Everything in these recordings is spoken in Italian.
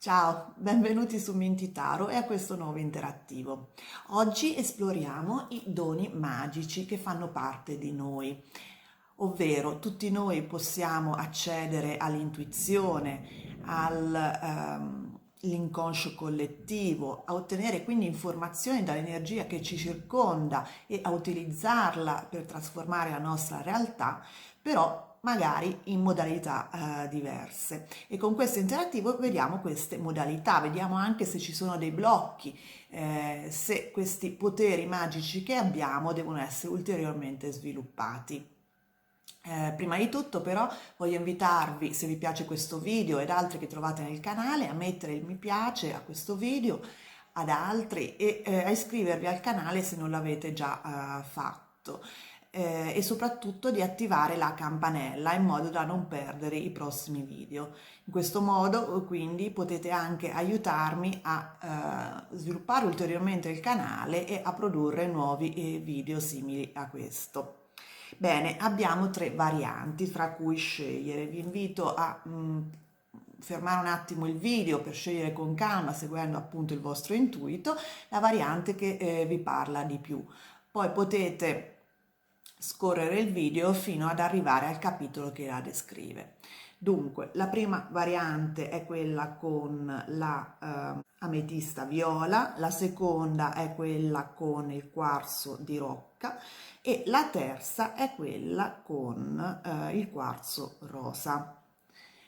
Ciao, benvenuti su Mintitaro e a questo nuovo interattivo. Oggi esploriamo i doni magici che fanno parte di noi, ovvero tutti noi possiamo accedere all'intuizione, all'inconscio collettivo, a ottenere quindi informazioni dall'energia che ci circonda e a utilizzarla per trasformare la nostra realtà, però magari in modalità diverse. E con questo interattivo vediamo queste modalità, vediamo anche se ci sono dei blocchi, se questi poteri magici che abbiamo devono essere ulteriormente sviluppati. Prima di tutto però voglio invitarvi, se vi piace questo video ed altri che trovate nel canale, a mettere il mi piace a questo video, ad altri e a iscrivervi al canale se non l'avete già fatto. E soprattutto di attivare la campanella in modo da non perdere i prossimi video. In questo modo quindi potete anche aiutarmi a sviluppare ulteriormente il canale e a produrre nuovi video simili a questo. Bene, abbiamo tre varianti fra cui scegliere. Vi invito a fermare un attimo il video per scegliere con calma, seguendo appunto il vostro intuito, la variante che vi parla di più. Poi potete scorrere il video fino ad arrivare al capitolo che la descrive. Dunque, la prima variante è quella con la ametista viola, la seconda è quella con il quarzo di rocca e la terza è quella con il quarzo rosa.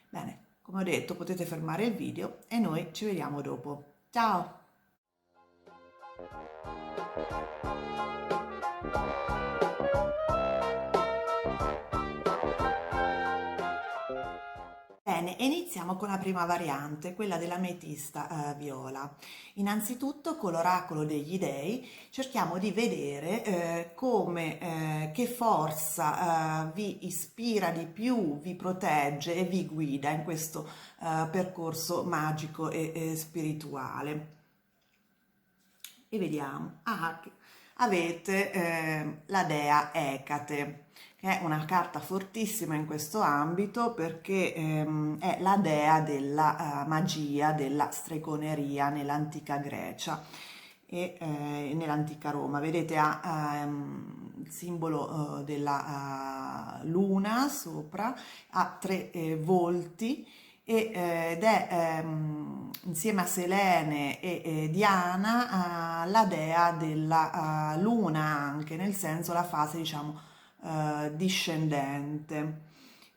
Bene, come ho detto, potete fermare il video e noi ci vediamo dopo. Ciao! Bene, iniziamo con la prima variante, quella dell'ametista viola. Innanzitutto, con l'oracolo degli dei, cerchiamo di vedere che forza vi ispira di più, vi protegge e vi guida in questo percorso magico e spirituale. E vediamo, avete la dea Ecate, che è una carta fortissima in questo ambito perché è la dea della magia, della stregoneria nell'antica Grecia e nell'antica Roma. Vedete ha il simbolo della luna sopra, ha tre volti ed è insieme a Selene e Diana la dea della luna, anche nel senso la fase diciamo discendente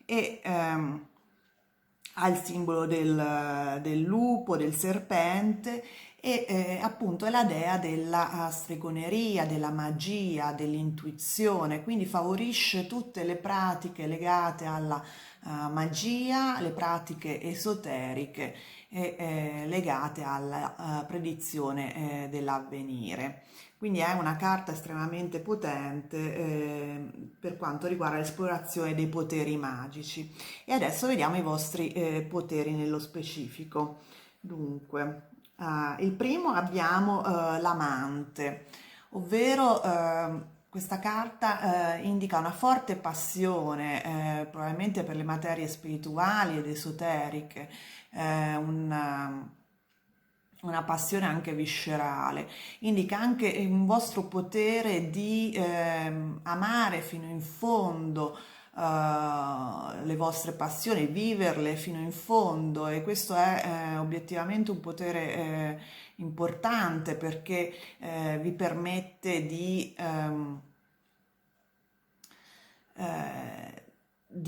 e ha il simbolo del lupo, del serpente e appunto è la dea della stregoneria, della magia, dell'intuizione, quindi favorisce tutte le pratiche legate alla magia, le pratiche esoteriche e legate alla predizione dell'avvenire. Quindi è una carta estremamente potente per quanto riguarda l'esplorazione dei poteri magici. E adesso vediamo i vostri poteri nello specifico. Dunque, il primo abbiamo l'amante, ovvero questa carta indica una forte passione, probabilmente per le materie spirituali ed esoteriche, una passione anche viscerale, indica anche un vostro potere di amare fino in fondo le vostre passioni, viverle fino in fondo e questo è obiettivamente un potere importante perché vi permette di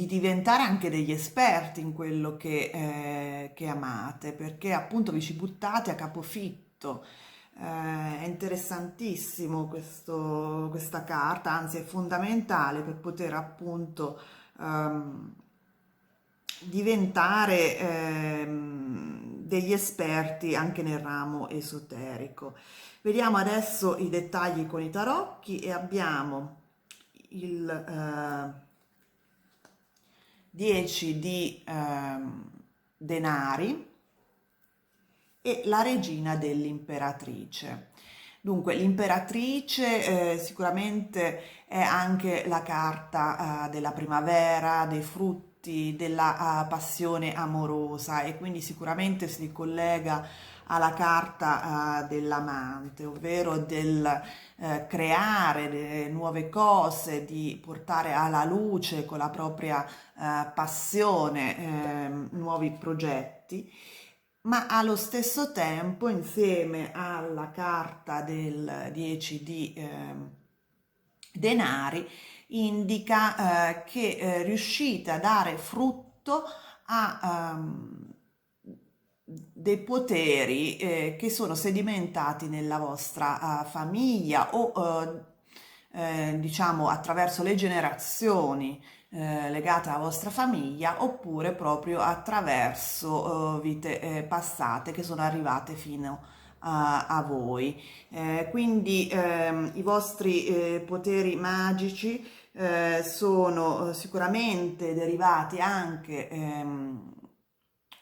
diventare anche degli esperti in quello che amate, perché appunto vi ci buttate a capofitto. È interessantissimo questa carta, anzi è fondamentale per poter appunto diventare degli esperti anche nel ramo esoterico. Vediamo adesso i dettagli con i tarocchi e abbiamo il 10 di denari e la regina dell'imperatrice. Dunque, l'imperatrice sicuramente è anche la carta della primavera, dei frutti, frutti della passione amorosa, e quindi sicuramente si ricollega alla carta dell'amante, ovvero del creare nuove cose, di portare alla luce con la propria passione nuovi progetti, ma allo stesso tempo, insieme alla carta del 10 di denari, indica che riuscite a dare frutto a dei poteri che sono sedimentati nella vostra famiglia, o diciamo attraverso le generazioni legate alla vostra famiglia, oppure proprio attraverso vite passate che sono arrivate fino a voi. Quindi i vostri poteri magici sono sicuramente derivati anche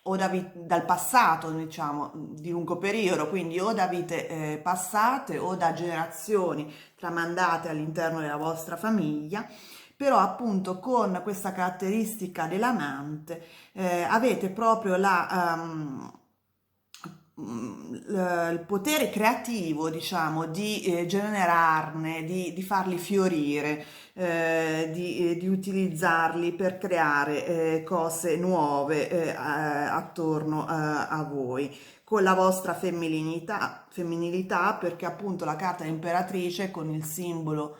o dal passato, diciamo, di lungo periodo, quindi o da vite passate o da generazioni tramandate all'interno della vostra famiglia. Però appunto con questa caratteristica dell'amante avete proprio il potere creativo, diciamo, di generarne, di farli fiorire, di utilizzarli per creare cose nuove attorno a voi, con la vostra femminilità, perché appunto la carta dell'imperatrice con il simbolo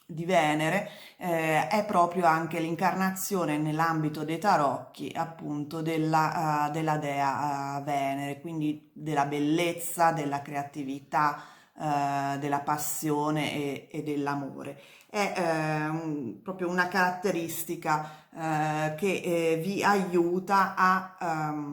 di Venere è proprio anche l'incarnazione nell'ambito dei tarocchi appunto della dea Venere, quindi della bellezza, della creatività, della passione e dell'amore. È proprio una caratteristica che vi aiuta a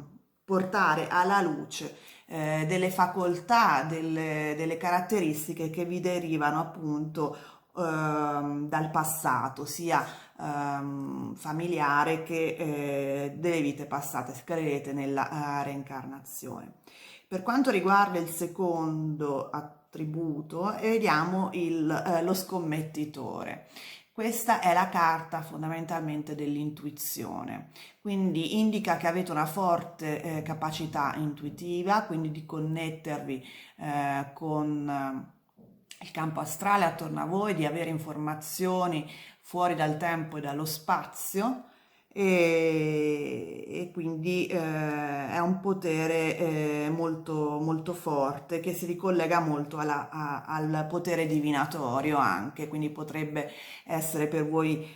portare alla luce delle facoltà, delle caratteristiche che vi derivano appunto dal passato, sia familiare che delle vite passate, se credete nella reincarnazione. Per quanto riguarda il secondo attributo, vediamo lo scommettitore. Questa è la carta fondamentalmente dell'intuizione, quindi indica che avete una forte capacità intuitiva, quindi di connettervi con il campo astrale attorno a voi, di avere informazioni fuori dal tempo e dallo spazio, e quindi è un potere molto, molto forte, che si ricollega molto al potere divinatorio anche, quindi potrebbe essere per voi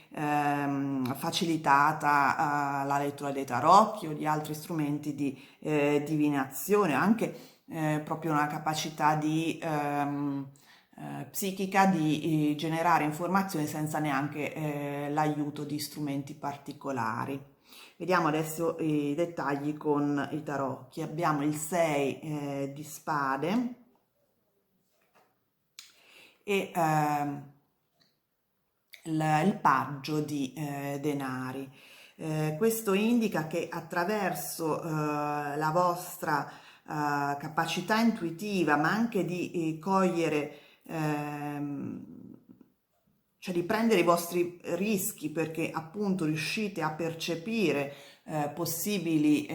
facilitata la lettura dei tarocchi o di altri strumenti di divinazione, anche proprio una capacità di psichica di generare informazioni senza neanche l'aiuto di strumenti particolari. Vediamo adesso i dettagli con i tarocchi. Abbiamo il 6 di spade e il paggio di denari. Questo indica che attraverso la vostra capacità intuitiva, ma anche di cogliere, cioè di prendere i vostri rischi, perché appunto riuscite a percepire possibili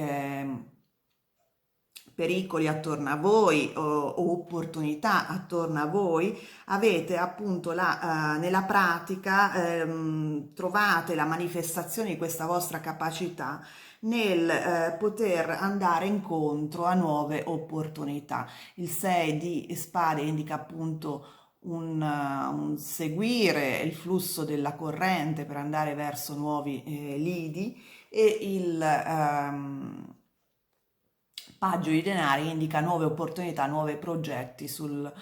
pericoli attorno a voi o opportunità attorno a voi, avete appunto nella pratica trovate la manifestazione di questa vostra capacità nel poter andare incontro a nuove opportunità. Il 6 di spade indica appunto un seguire il flusso della corrente per andare verso nuovi lidi, e il paggio di denari indica nuove opportunità, nuovi progetti sul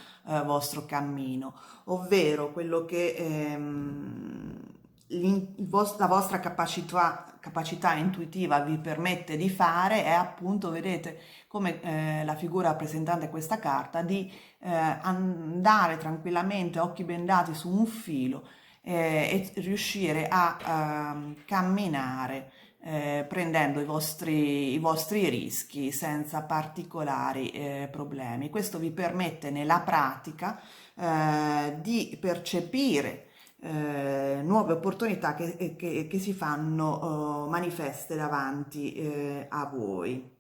vostro cammino, ovvero quello che la vostra capacità intuitiva vi permette di fare è appunto, vedete come la figura rappresentante questa carta, di andare tranquillamente a occhi bendati su un filo e riuscire a camminare prendendo i vostri rischi senza particolari problemi. Questo vi permette nella pratica di percepire nuove opportunità che si fanno manifeste davanti a voi,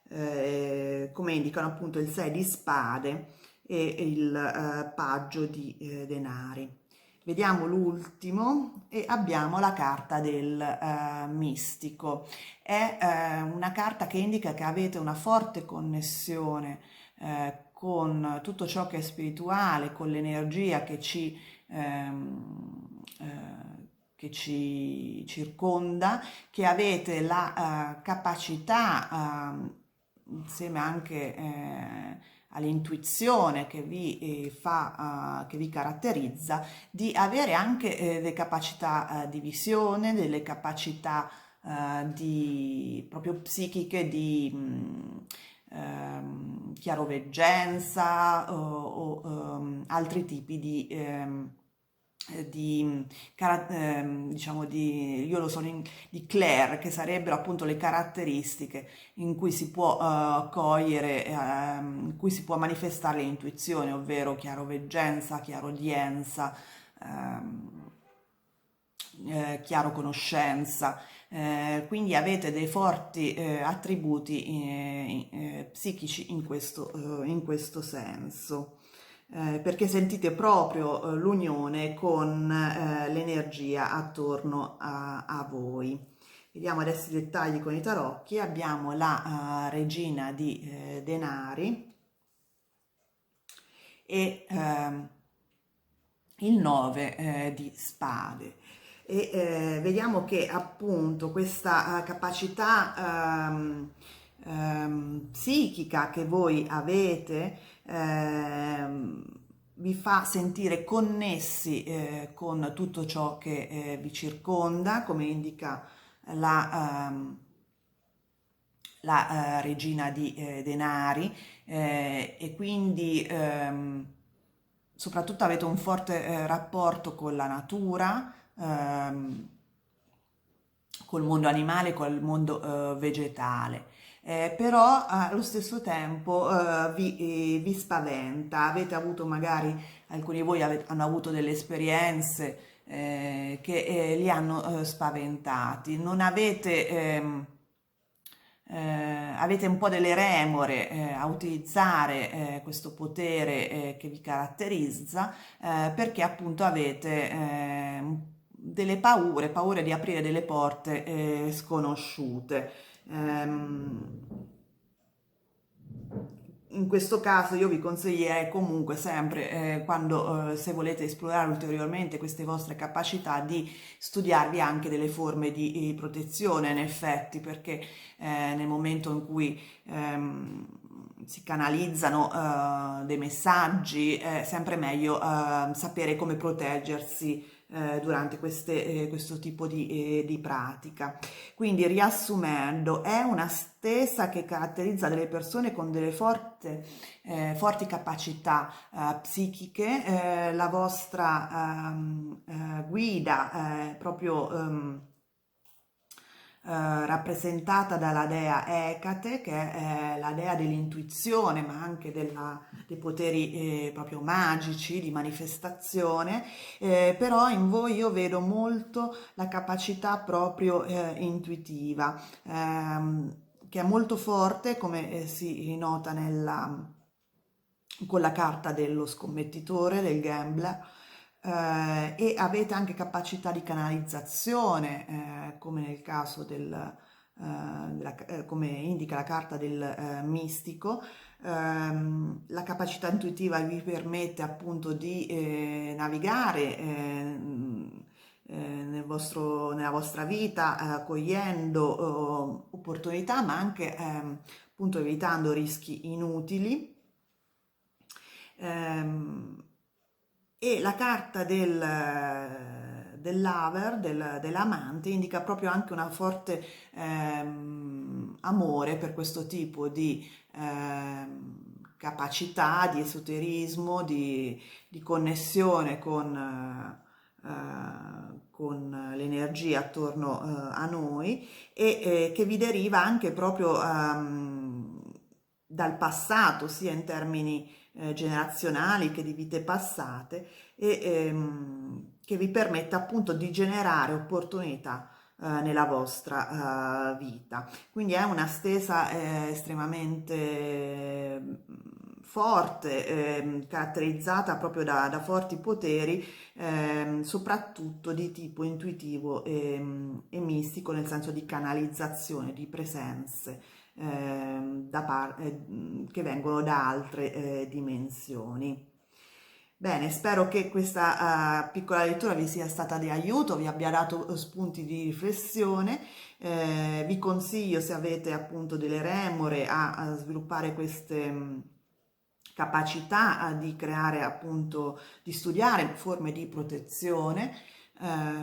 come indicano appunto il 6 di spade e il paggio di denari. Vediamo l'ultimo e abbiamo la carta del mistico. È una carta che indica che avete una forte connessione con tutto ciò che è spirituale, con l'energia che ci circonda, che avete la capacità, insieme anche all'intuizione che vi caratterizza, di avere anche delle capacità di visione, delle capacità proprio psichiche di chiaroveggenza o altri tipi diciamo io lo sono di Claire, che sarebbero appunto le caratteristiche in cui si può cogliere, in cui si può manifestare l'intuizione, ovvero chiaroveggenza, chiarodienza, chiaroconoscenza. Quindi avete dei forti attributi psichici in questo senso. Perché sentite proprio l'unione con l'energia attorno a voi. Vediamo adesso i dettagli con i tarocchi. Abbiamo la regina di denari e il 9 di spade. E vediamo che appunto questa capacità psichica che voi avete vi fa sentire connessi con tutto ciò che vi circonda, come indica la regina di denari, e quindi soprattutto avete un forte rapporto con la natura, col mondo animale, col mondo vegetale. Però allo stesso tempo vi spaventa. Avete avuto magari, alcuni di voi hanno avuto delle esperienze che li hanno spaventati. Non avete, avete un po' delle remore a utilizzare questo potere che vi caratterizza, perché appunto avete delle paure di aprire delle porte sconosciute. In questo caso io vi consiglierei comunque sempre, quando se volete esplorare ulteriormente queste vostre capacità, di studiarvi anche delle forme di protezione, in effetti, perché nel momento in cui si canalizzano dei messaggi, è sempre meglio sapere come proteggersi durante questo tipo di pratica. Quindi, riassumendo, è una stesa che caratterizza delle persone con delle forti capacità psichiche. La vostra guida è proprio rappresentata dalla dea Ecate, che è la dea dell'intuizione, ma anche dei poteri proprio magici di manifestazione. Però in voi io vedo molto la capacità proprio intuitiva, che è molto forte, come si nota con la carta dello scommettitore, del gambler, e avete anche capacità di canalizzazione, come nel caso come indica la carta del mistico. La capacità intuitiva vi permette appunto di navigare nella vostra vita, cogliendo opportunità, ma anche appunto evitando rischi inutili. E la carta del lover, dell'amante, indica proprio anche una forte amore per questo tipo di capacità, di esoterismo, di connessione con l'energia attorno a noi, e che vi deriva anche proprio dal passato, sia in termini generazionali che di vite passate, e che vi permetta appunto di generare opportunità nella vostra vita. Quindi è una stesa estremamente forte, caratterizzata proprio da forti poteri, soprattutto di tipo intuitivo e mistico, nel senso di canalizzazione, di presenze che vengono da altre dimensioni. Bene, spero che questa piccola lettura vi sia stata di aiuto, vi abbia dato spunti di riflessione. Vi consiglio, se avete appunto delle remore, a sviluppare queste capacità di creare appunto, di studiare forme di protezione.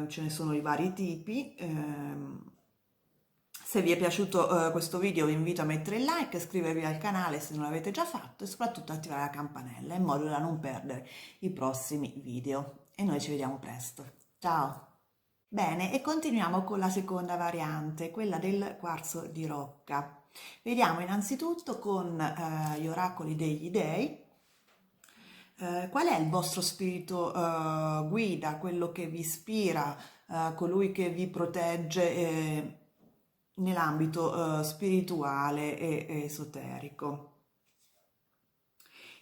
Ce ne sono di vari tipi. Se vi è piaciuto questo video vi invito a mettere il like, iscrivervi al canale se non l'avete già fatto e soprattutto attivare la campanella in modo da non perdere i prossimi video. E noi ci vediamo presto. Ciao! Bene, e continuiamo con la seconda variante, quella del quarzo di rocca. Vediamo innanzitutto con gli oracoli degli dei. Qual è il vostro spirito guida, quello che vi ispira, colui che vi protegge nell'ambito spirituale e esoterico?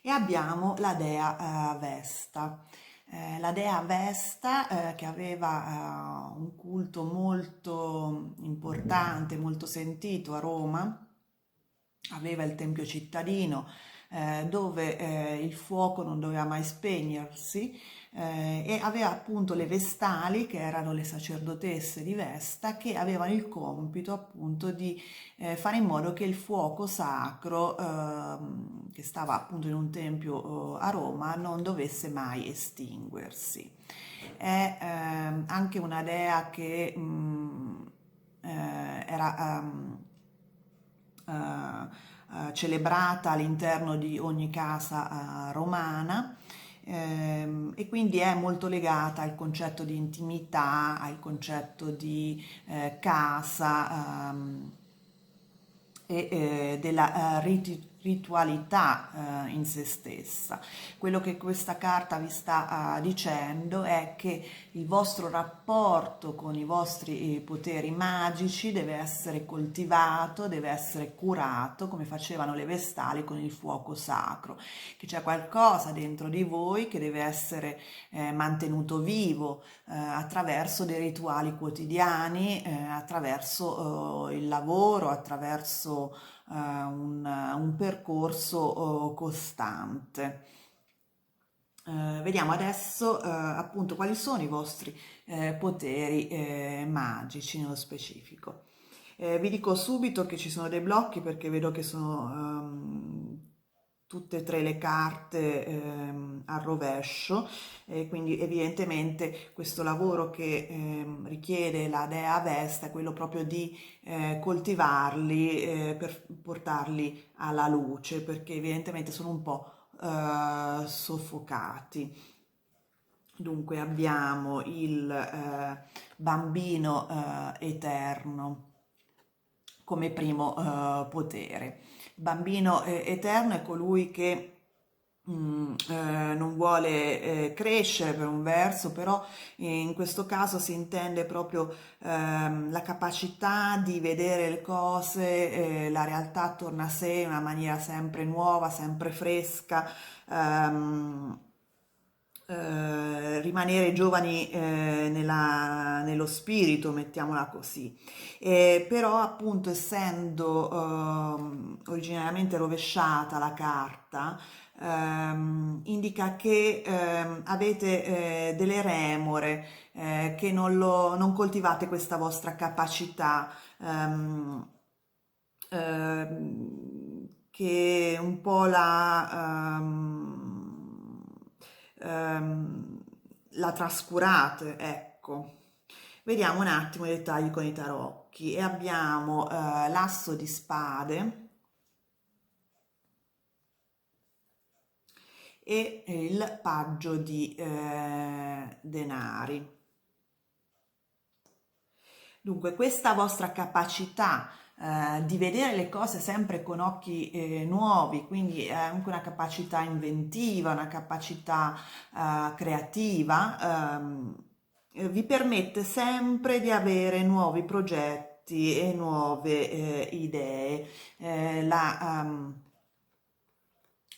E abbiamo la dea Vesta. La dea Vesta che aveva un culto molto importante, molto sentito a Roma, aveva il tempio cittadino dove il fuoco non doveva mai spegnersi e aveva appunto le Vestali, che erano le sacerdotesse di Vesta, che avevano il compito appunto di fare in modo che il fuoco sacro che stava appunto in un tempio a Roma non dovesse mai estinguersi. È anche una dea che era celebrata all'interno di ogni casa romana, e quindi è molto legata al concetto di intimità, al concetto di casa e della ritualità in se stessa. Quello che questa carta vi sta dicendo è che il vostro rapporto con i vostri poteri magici deve essere coltivato, deve essere curato, come facevano le Vestali con il fuoco sacro, che c'è qualcosa dentro di voi che deve essere mantenuto vivo attraverso dei rituali quotidiani, attraverso il lavoro, attraverso un percorso costante. Vediamo adesso appunto quali sono i vostri poteri magici nello specifico. Vi dico subito che ci sono dei blocchi perché vedo che sono tutte e tre le carte al rovescio, quindi evidentemente questo lavoro che richiede la dea Vesta è quello proprio di coltivarli per portarli alla luce, perché evidentemente sono un po' soffocati. Dunque abbiamo il bambino eterno come primo potere. Il bambino eterno è colui che non vuole crescere per un verso, però in questo caso si intende proprio la capacità di vedere le cose, la realtà attorno a sé in una maniera sempre nuova, sempre fresca, rimanere giovani nello spirito, mettiamola così. Però appunto essendo originariamente rovesciata la carta, indica che avete delle remore, che non coltivate questa vostra capacità, che un po' la trascurate, ecco. Vediamo un attimo i dettagli con i tarocchi e abbiamo l'asso di spade e il paggio di denari. Dunque, questa vostra capacità di vedere le cose sempre con occhi nuovi, quindi è anche una capacità inventiva, una capacità creativa, vi permette sempre di avere nuovi progetti e nuove idee.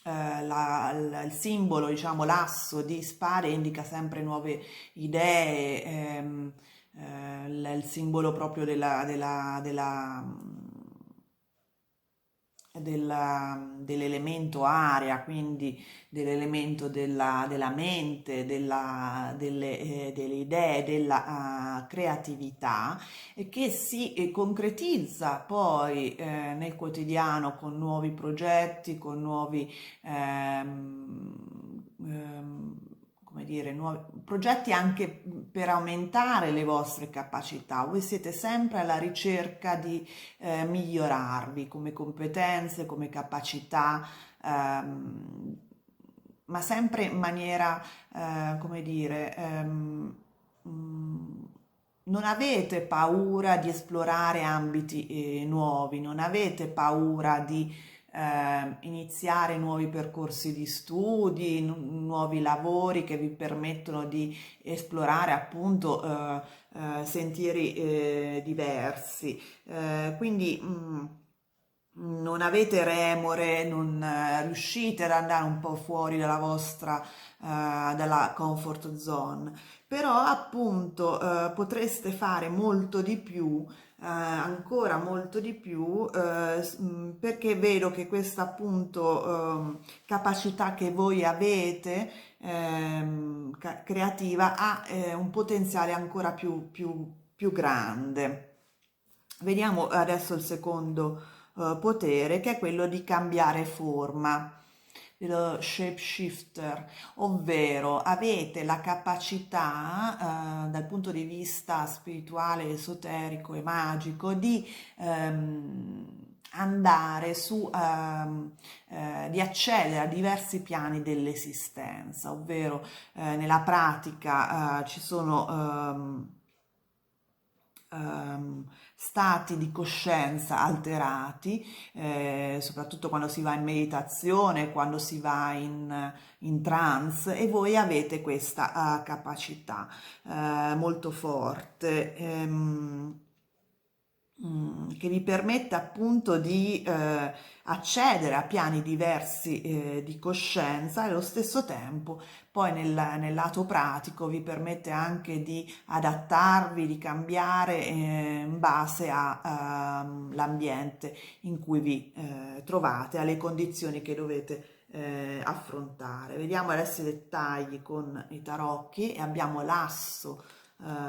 Il simbolo, diciamo, l'asso di spade indica sempre nuove idee, il simbolo proprio dell'elemento aria, quindi dell'elemento della mente, delle idee, della creatività, e che si concretizza poi nel quotidiano con nuovi progetti, con nuovi come dire, nuovi progetti anche per aumentare le vostre capacità. Voi siete sempre alla ricerca di migliorarvi come competenze, come capacità, ma sempre in maniera, come dire, non avete paura di esplorare ambiti nuovi, non avete paura di iniziare nuovi percorsi di studi, nuovi lavori che vi permettono di esplorare appunto sentieri diversi. Quindi non avete remore, non riuscite ad andare un po' fuori dalla vostra dalla comfort zone, però appunto potreste fare molto di più, ancora molto di più, perché vedo che questa appunto capacità che voi avete creativa ha un potenziale ancora più grande. Vediamo adesso il secondo potere, che è quello di cambiare forma, dello shapeshifter, ovvero avete la capacità dal punto di vista spirituale, esoterico e magico di andare su, di accedere a diversi piani dell'esistenza, ovvero nella pratica ci sono stati di coscienza alterati, soprattutto quando si va in meditazione, quando si va in trance, e voi avete questa capacità molto forte. Che vi permette appunto di accedere a piani diversi di coscienza, e allo stesso tempo poi nel lato pratico vi permette anche di adattarvi, di cambiare in base all'ambiente in cui vi trovate, alle condizioni che dovete affrontare. Vediamo adesso i dettagli con i tarocchi, e abbiamo l'asso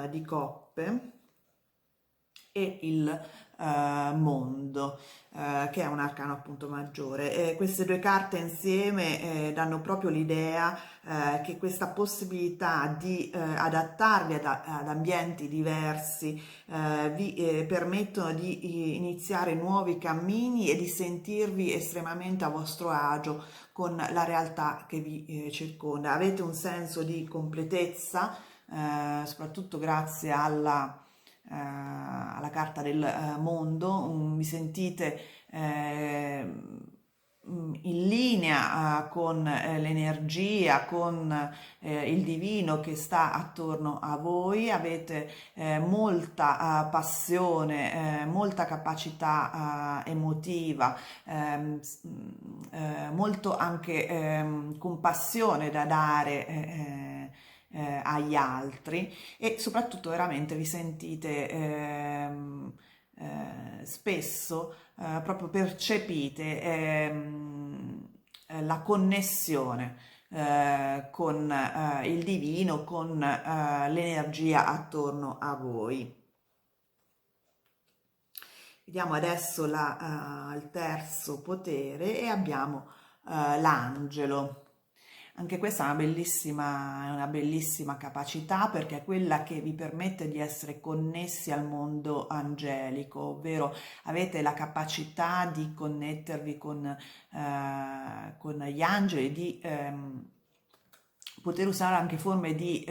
di coppe e il mondo, che è un arcano appunto maggiore. Queste due carte insieme danno proprio l'idea che questa possibilità di adattarvi ad ambienti diversi vi permettono di iniziare nuovi cammini e di sentirvi estremamente a vostro agio con la realtà che vi circonda. Avete un senso di completezza, soprattutto grazie alla carta del mondo, vi sentite in linea con l'energia, con il divino che sta attorno a voi, avete molta passione, molta capacità emotiva, molto anche compassione da dare agli altri, e soprattutto veramente vi sentite spesso proprio percepite la connessione con il divino, con l'energia attorno a voi. Vediamo adesso il terzo potere, e abbiamo l'angelo. Anche questa è una bellissima capacità, perché è quella che vi permette di essere connessi al mondo angelico, ovvero avete la capacità di connettervi con gli angeli, di poter usare anche forme di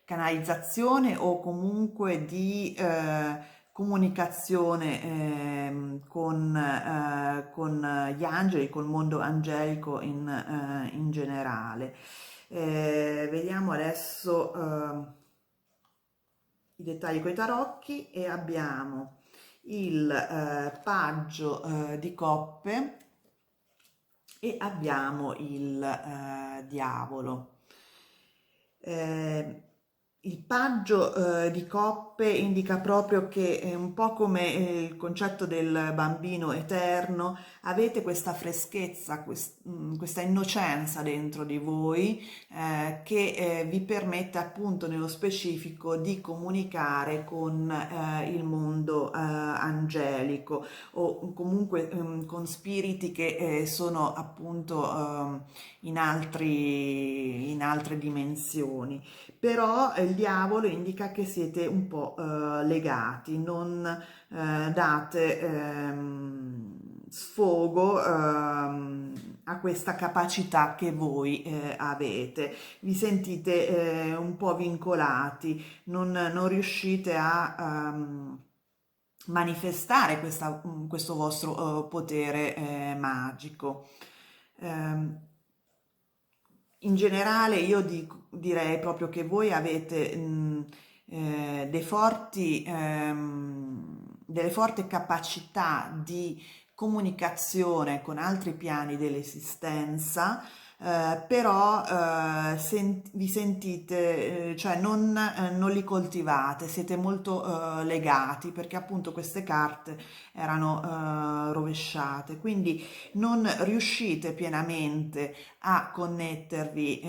canalizzazione, o comunque di comunicazione con gli angeli, col mondo angelico in generale. Vediamo adesso i dettagli con i tarocchi e abbiamo il paggio di coppe e abbiamo il diavolo. Eh, il paggio di coppe indica proprio che è un po' come il concetto del bambino eterno, avete questa freschezza, questa innocenza dentro di voi che vi permette appunto nello specifico di comunicare con il mondo angelico o comunque con spiriti che sono appunto in altre dimensioni. Però il diavolo indica che siete un po' legati, non date sfogo a questa capacità che voi avete, vi sentite un po' vincolati, non riuscite a manifestare questo vostro potere magico. Ehm, In generale io direi proprio che voi avete delle forti capacità di comunicazione con altri piani dell'esistenza, però vi sentite, cioè non li coltivate, siete molto legati perché appunto queste carte erano rovesciate, quindi non riuscite pienamente a connettervi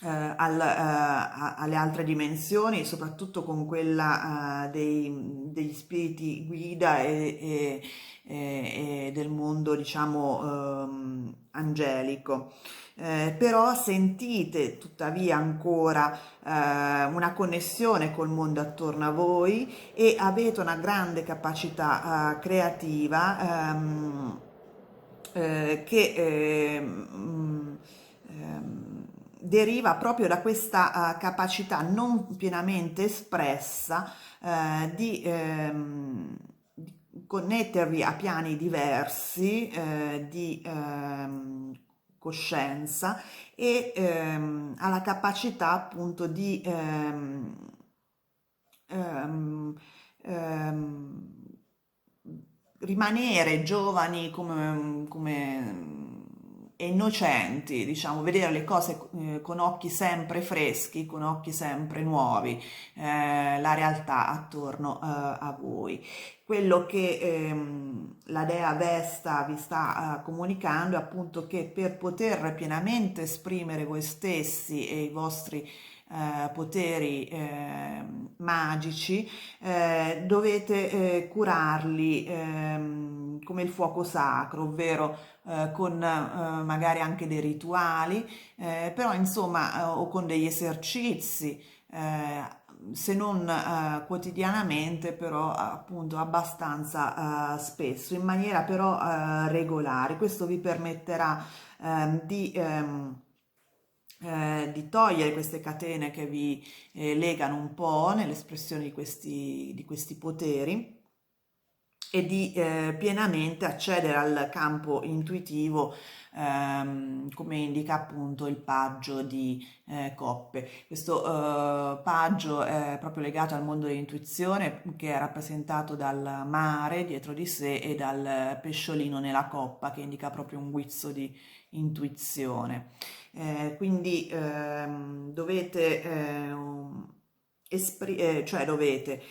alle altre dimensioni, soprattutto con quella degli spiriti guida e del mondo, diciamo, angelico. Però sentite tuttavia ancora una connessione col mondo attorno a voi e avete una grande capacità creativa che deriva proprio da questa capacità non pienamente espressa di connettervi a piani diversi di coscienza e alla capacità appunto di ehm, ehm, rimanere giovani e innocenti, diciamo, vedere le cose con occhi sempre freschi, con occhi sempre nuovi, la realtà attorno a voi. Quello che la dea Vesta vi sta comunicando è appunto che per poter pienamente esprimere voi stessi e i vostri poteri magici, dovete curarli come il fuoco sacro, ovvero con magari anche dei rituali, però insomma, o con degli esercizi, se non quotidianamente, però appunto abbastanza spesso, in maniera però regolare. Questo vi permetterà di togliere queste catene che vi legano un po' nell'espressione di questi poteri e di pienamente accedere al campo intuitivo come indica appunto il paggio di coppe. Questo paggio è proprio legato al mondo dell'intuizione che è rappresentato dal mare dietro di sé e dal pesciolino nella coppa che indica proprio un guizzo di intuizione. Quindi dovete, cioè dovete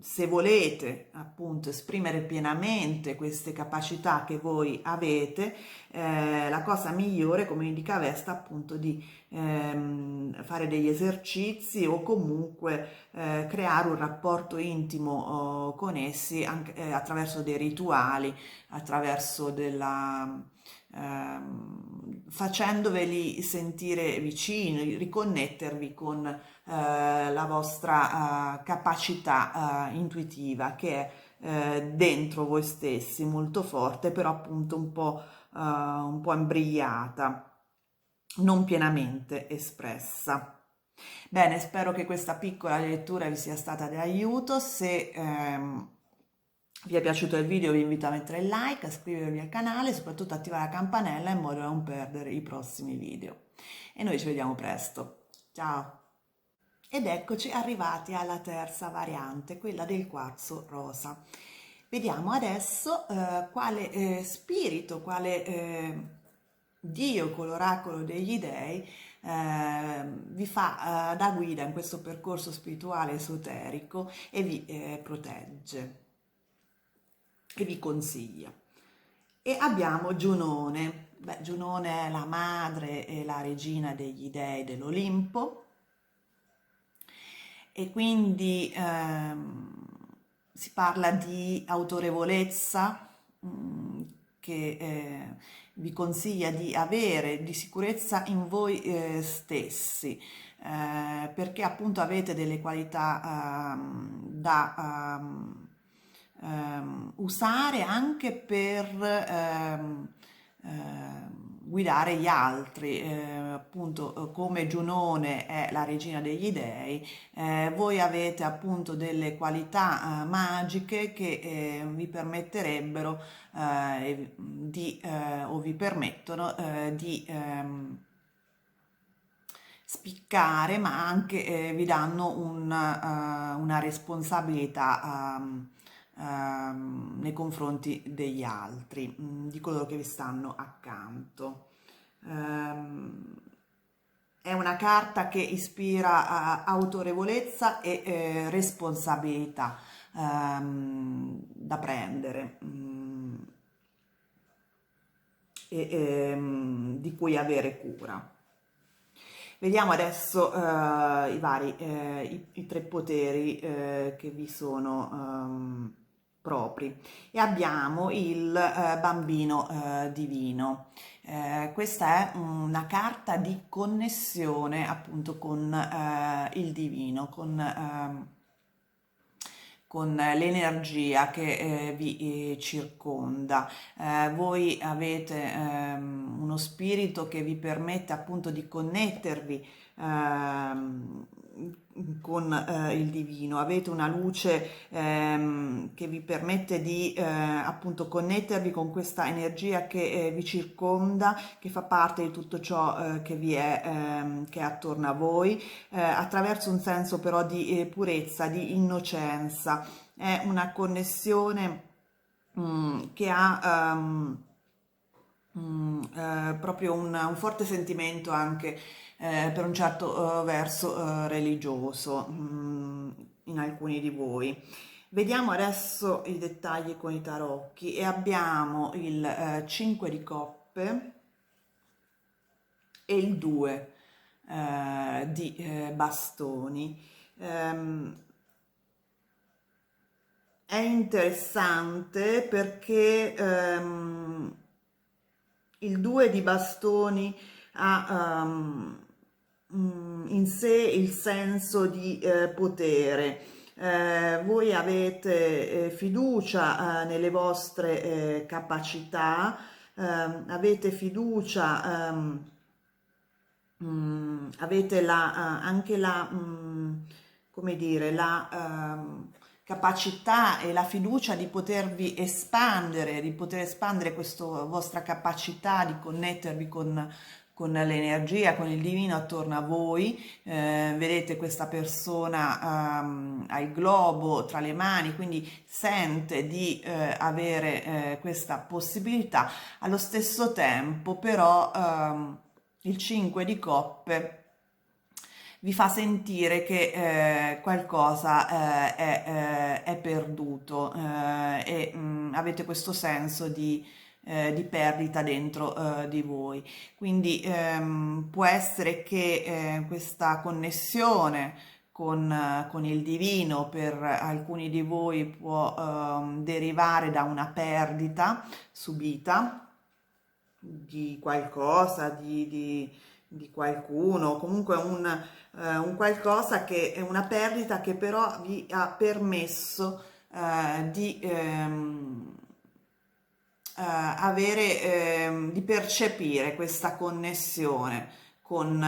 se volete appunto esprimere pienamente queste capacità che voi avete, la cosa migliore, come indica Vesta, appunto di fare degli esercizi o comunque creare un rapporto intimo con essi anche attraverso dei rituali, attraverso facendoveli sentire vicini, riconnettervi con la vostra capacità intuitiva che è dentro voi stessi, molto forte, però appunto un po' imbrigliata, non pienamente espressa. Bene, spero che questa piccola lettura vi sia stata di aiuto. Se vi è piaciuto il video vi invito a mettere il like, a iscrivervi al canale e soprattutto attivare la campanella in modo da non perdere i prossimi video. e noi ci vediamo presto. Ciao! Ed eccoci arrivati alla terza variante, quella del quarzo rosa. Vediamo adesso quale spirito, quale Dio con l'oracolo degli dei vi fa da guida in questo percorso spirituale esoterico e vi protegge e vi consiglia. E abbiamo Giunone. Beh, Giunone è la madre e la regina degli dei dell'Olimpo e quindi si parla di autorevolezza che vi consiglia di avere, di sicurezza in voi stessi, perché appunto avete delle qualità da usare anche per guidare gli altri, appunto come Giunone è la regina degli dei, voi avete appunto delle qualità magiche che vi permetterebbero o vi permettono di spiccare, ma anche vi danno una responsabilità nei confronti degli altri, di coloro che vi stanno accanto. È una carta che ispira autorevolezza e responsabilità da prendere e di cui avere cura. Vediamo adesso i tre poteri che vi sono propri e abbiamo il bambino divino. Questa è una carta di connessione appunto con il divino, con l'energia che vi circonda. Voi avete uno spirito che vi permette appunto di connettervi con il divino, avete una luce che vi permette di appunto connettervi con questa energia che vi circonda, che fa parte di tutto ciò che vi è, che è attorno a voi, attraverso un senso però di purezza, di innocenza. È una connessione che ha proprio un forte sentimento anche per un certo verso religioso in alcuni di voi. Vediamo adesso i dettagli con i tarocchi e abbiamo il 5 di coppe e il 2 di bastoni. È interessante perché il 2 di bastoni ha in sé il senso di potere. Voi avete fiducia nelle vostre capacità, avete fiducia, avete anche la, come dire, la capacità e la fiducia di potervi espandere, di poter espandere questa vostra capacità di connettervi con l'energia, con il divino attorno a voi. Vedete questa persona ha il globo tra le mani, quindi sente di avere questa possibilità. Allo stesso tempo però il 5 di coppe vi fa sentire che qualcosa è perduto e avete questo senso di perdita dentro di voi. Quindi può essere che questa connessione con il divino per alcuni di voi può derivare da una perdita subita di qualcosa, di qualcuno, comunque un qualcosa che è una perdita che però vi ha permesso di percepire questa connessione con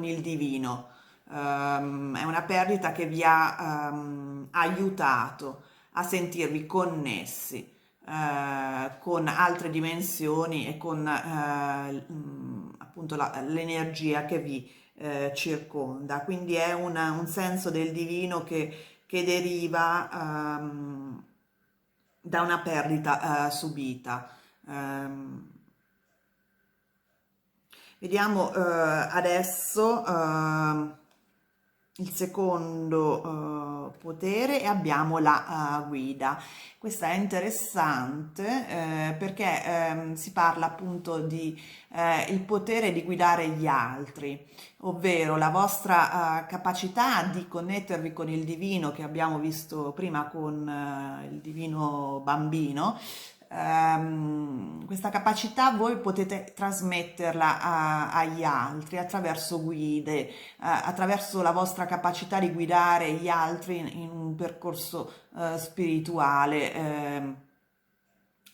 il divino. È una perdita che vi ha aiutato a sentirvi connessi con altre dimensioni e con appunto l'energia che vi circonda. Quindi è un senso del divino che deriva da una perdita subita. Ehm, Vediamo adesso il secondo potere e abbiamo la guida. Questa è interessante perché si parla appunto di il potere di guidare gli altri, ovvero la vostra capacità di connettervi con il divino che abbiamo visto prima con il divino bambino. Questa capacità voi potete trasmetterla agli altri attraverso guide, attraverso la vostra capacità di guidare gli altri in un percorso spirituale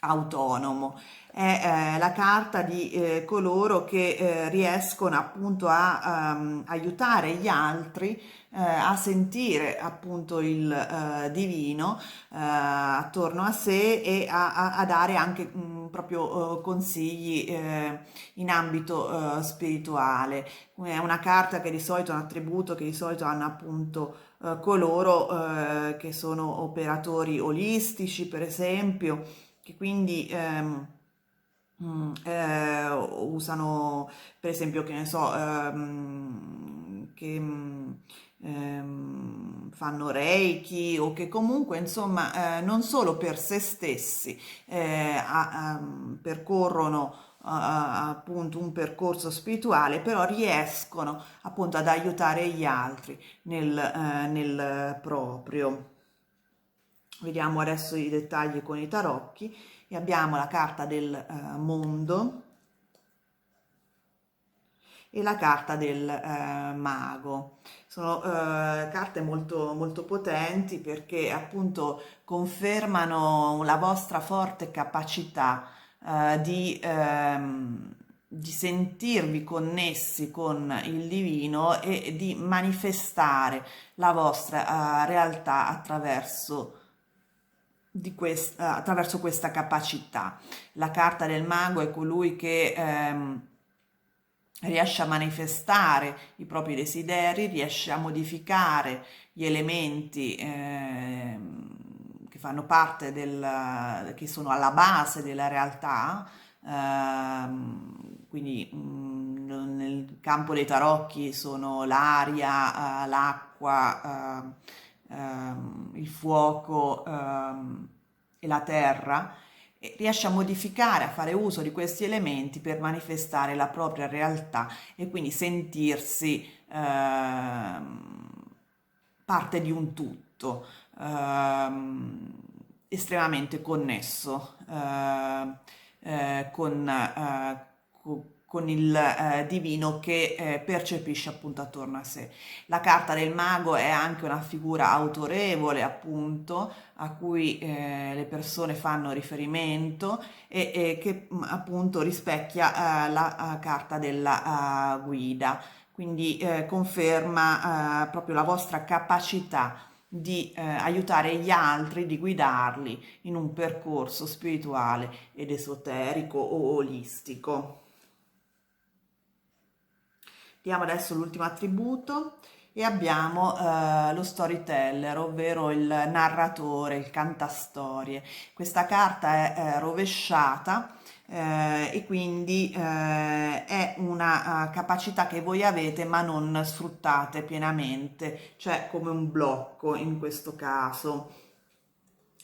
autonomo. È la carta di coloro che riescono appunto a aiutare gli altri a sentire appunto il divino attorno a sé e a dare anche proprio consigli in ambito spirituale. È una carta che di solito è un attributo che di solito hanno appunto coloro che sono operatori olistici, per esempio, che quindi usano, per esempio, che ne so, che fanno Reiki o che comunque, insomma, non solo per se stessi percorrono appunto un percorso spirituale, però riescono appunto ad aiutare gli altri nel proprio. Vediamo adesso i dettagli con i tarocchi e abbiamo la carta del mondo e la carta del mago. Sono carte molto, molto potenti perché appunto confermano la vostra forte capacità di sentirvi connessi con il divino e di manifestare la vostra realtà attraverso questa capacità. La carta del mago è colui che riesce a manifestare i propri desideri, riesce a modificare gli elementi che fanno parte che sono alla base della realtà. Quindi nel campo dei tarocchi sono l'aria, l'acqua, il fuoco e la terra, e riesce a modificare, a fare uso di questi elementi per manifestare la propria realtà e quindi sentirsi parte di un tutto, estremamente connesso con il divino che percepisce appunto attorno a sé. La carta del mago è anche una figura autorevole, appunto, a cui le persone fanno riferimento e che appunto rispecchia la carta della guida, quindi conferma proprio la vostra capacità di aiutare gli altri, di guidarli in un percorso spirituale ed esoterico o olistico. Diamo adesso l'ultimo attributo e abbiamo lo storyteller, ovvero il narratore, il cantastorie. Questa carta è rovesciata e quindi è una capacità che voi avete ma non sfruttate pienamente, cioè come un blocco in questo caso.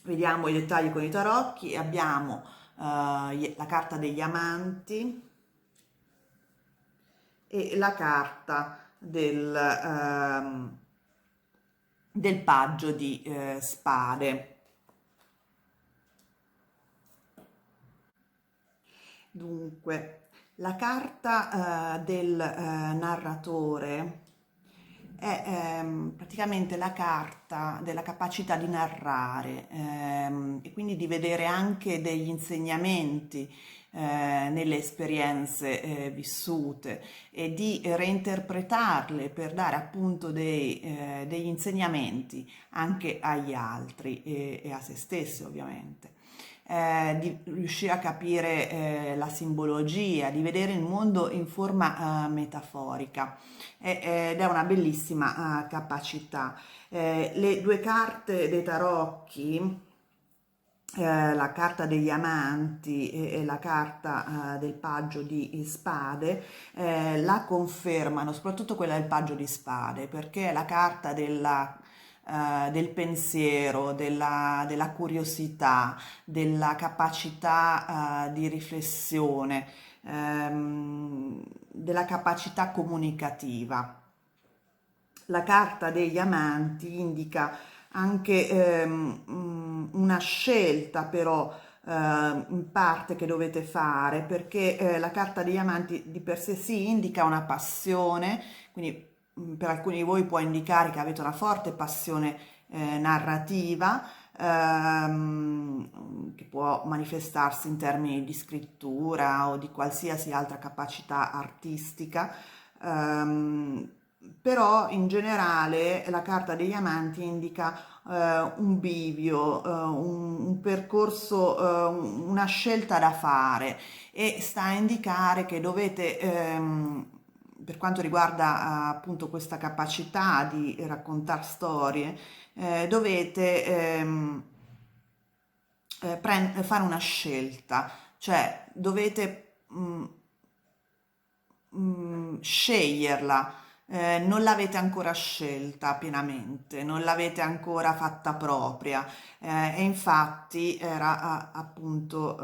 Vediamo i dettagli con i tarocchi e abbiamo la carta degli amanti e la carta del paggio di spade. Dunque, la carta del narratore è praticamente la carta della capacità di narrare e quindi di vedere anche degli insegnamenti nelle esperienze vissute e di reinterpretarle per dare appunto degli insegnamenti anche agli altri e a se stessi ovviamente. di riuscire a capire la simbologia, di vedere il mondo in forma metaforica ed è una bellissima capacità. Le due carte dei tarocchi, la carta degli amanti e la carta del paggio di spade, la confermano, soprattutto quella del paggio di spade, perché è la carta del pensiero, della curiosità, della capacità di riflessione, della capacità comunicativa. La carta degli amanti indica anche una scelta però in parte che dovete fare, perché la carta degli amanti di per sé sì indica una passione, quindi per alcuni di voi può indicare che avete una forte passione narrativa, che può manifestarsi in termini di scrittura o di qualsiasi altra capacità artistica. ehm, Però in generale la carta degli amanti indica un bivio, un percorso, una scelta da fare e sta a indicare che dovete, per quanto riguarda appunto questa capacità di raccontare storie, dovete fare una scelta, cioè dovete sceglierla, non l'avete ancora scelta pienamente, non l'avete ancora fatta propria, e infatti era appunto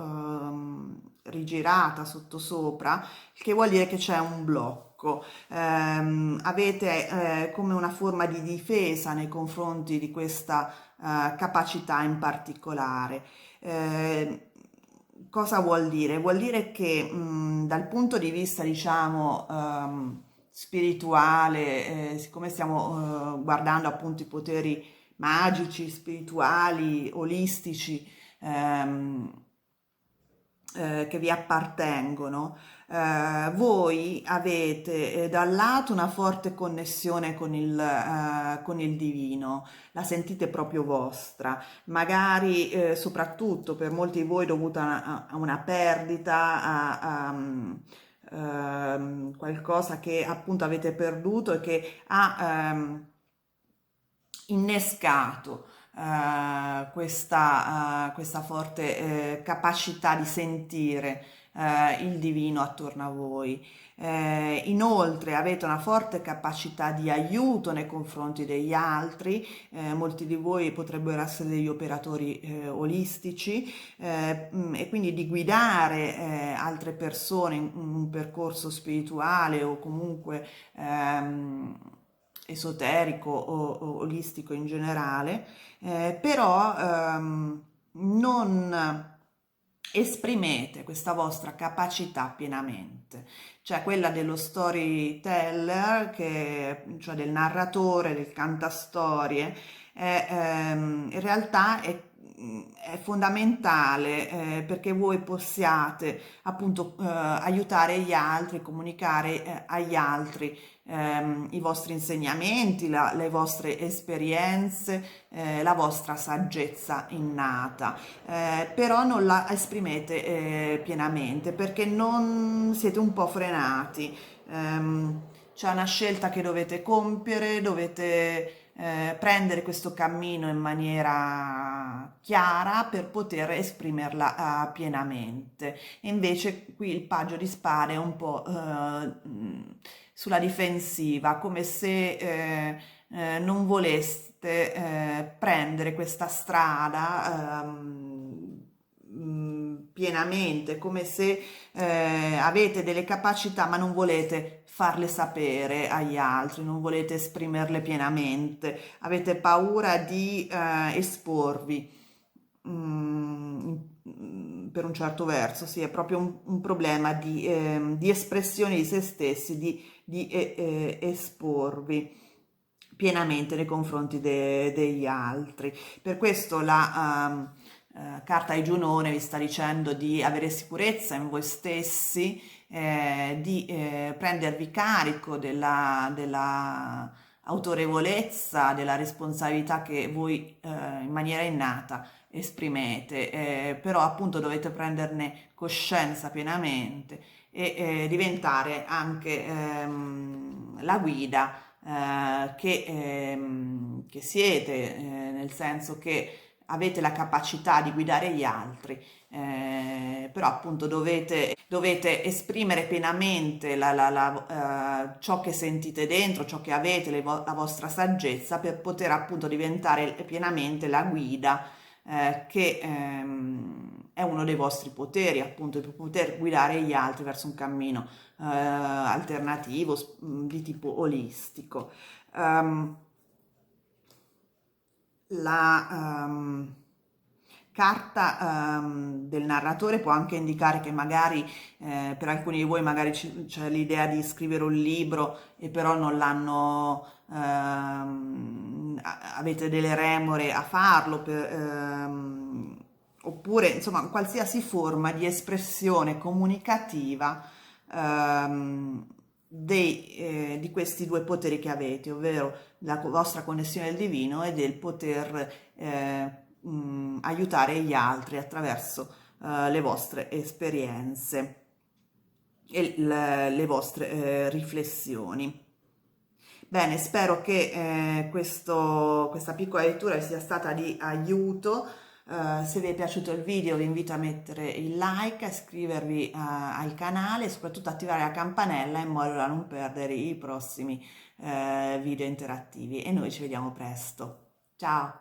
rigirata sottosopra, il che vuol dire che c'è un blocco. Avete come una forma di difesa nei confronti di questa capacità in particolare. Eh, Cosa vuol dire? Vuol dire che dal punto di vista, diciamo, spirituale, siccome stiamo guardando appunto i poteri magici, spirituali, olistici, ehm, che vi appartengono, voi avete da un lato una forte connessione con il divino, la sentite proprio vostra, magari soprattutto per molti di voi dovuta a una perdita, qualcosa che appunto avete perduto e che ha innescato questa forte capacità di sentire il divino attorno a voi. Inoltre avete una forte capacità di aiuto nei confronti degli altri, molti di voi potrebbero essere degli operatori olistici e quindi di guidare altre persone in un percorso spirituale o comunque esoterico o olistico in generale, però non esprimete questa vostra capacità pienamente, cioè quella dello storyteller, cioè del narratore, del cantastorie, in realtà è fondamentale perché voi possiate appunto aiutare gli altri, comunicare agli altri i vostri insegnamenti, le vostre esperienze, la vostra saggezza innata, però non la esprimete pienamente perché non siete un po' frenati. C'è una scelta che dovete compiere, dovete prendere questo cammino in maniera chiara per poter esprimerla pienamente. E invece qui il paggio di spade è un po' sulla difensiva, come se non voleste prendere questa strada pienamente, come se avete delle capacità ma non volete farle sapere agli altri, non volete esprimerle pienamente, avete paura di esporvi. Per un certo verso, sì, è proprio un problema di espressione di se stessi, di esporvi pienamente nei confronti degli altri. Per questo la carta di Giunone vi sta dicendo di avere sicurezza in voi stessi, di prendervi carico autorevolezza della responsabilità che voi in maniera innata esprimete, però appunto dovete prenderne coscienza pienamente e diventare anche la guida che siete, nel senso che avete la capacità di guidare gli altri, però appunto dovete esprimere pienamente ciò che sentite dentro, ciò che avete, la vostra saggezza per poter appunto diventare pienamente la guida che è uno dei vostri poteri, appunto, per poter guidare gli altri verso un cammino alternativo di tipo olistico. Um, la carta del narratore può anche indicare che magari per alcuni di voi magari c'è l'idea di scrivere un libro e però non l'hanno, avete delle remore a farlo, oppure insomma qualsiasi forma di espressione comunicativa di questi due poteri che avete, ovvero la vostra connessione al divino e del poter aiutare gli altri attraverso le vostre esperienze e le vostre riflessioni. Bene, spero che questa piccola lettura vi sia stata di aiuto. Se vi è piaciuto il video vi invito a mettere il like, a iscrivervi al canale e soprattutto attivare la campanella in modo da non perdere i prossimi video interattivi. E noi ci vediamo presto. Ciao!